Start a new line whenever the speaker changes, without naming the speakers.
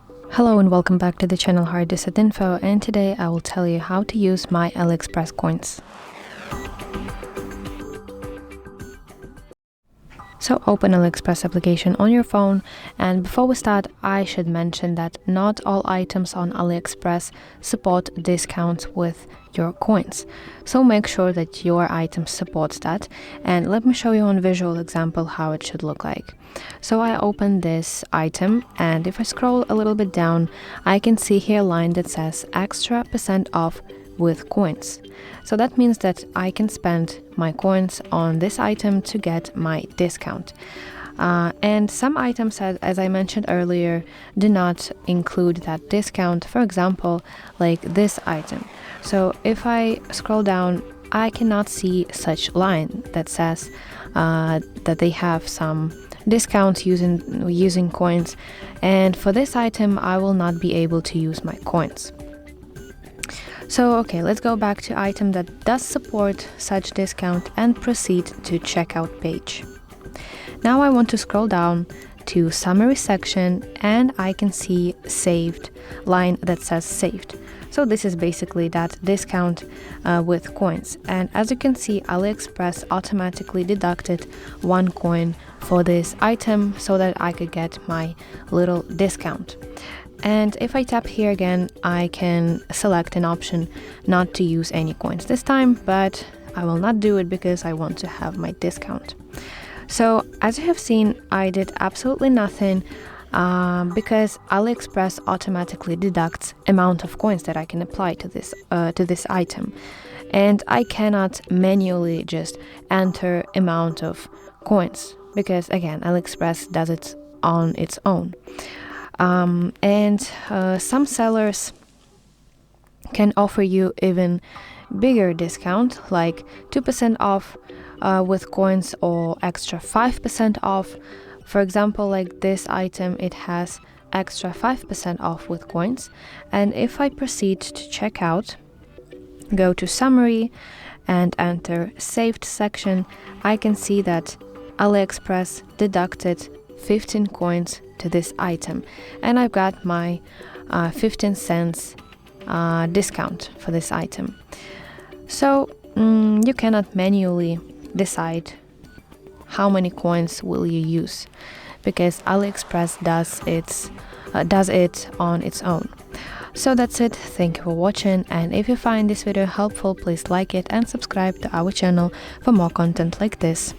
Hello and welcome back to the channel HardReset.Info, and today I will tell you how to use my AliExpress coins. So open AliExpress application on your phone, and before we start I should mention that not all items on AliExpress support discounts with your coins. So make sure that your item supports that, and let me show you on visual example how it should look like. So I open this item, and if I scroll a little bit down, I can see here a line that says extra % off with coins. So that means that I can spend my coins on this item to get my discount. And some items, as I mentioned earlier, do not include that discount. For example, like this item. So if I scroll down, I cannot see such line that says that they have some discounts using coins, and for this item I will not be able to use my coins. So okay, let's go back to item that does support such discount and proceed to checkout page. Now I want to scroll down to summary section, and I can see saved line that says saved. So this is basically that discount with coins, and as you can see, AliExpress automatically deducted 1 coin for this item so that I could get my little discount. And if I tap here again, I can select an option not to use any coins this time, but I will not do it because I want to have my discount. So as you have seen, I did absolutely nothing because AliExpress automatically deducts amount of coins that I can apply to this item, and I cannot manually just enter amount of coins because again AliExpress does it on its own. Some sellers can offer you even bigger discount, like 2% off with coins or extra 5% off. For example, like this item, it has extra 5% off with coins. And if I proceed to check out, go to summary and enter saved section, I can see that AliExpress deducted 15 coins to this item, and I've got my 15 cents discount for this item. So you cannot manually decide how many coins will you use because AliExpress does it on its own. So that's it. Thank you for watching, and if you find this video helpful, please like it and subscribe to our channel for more content like this.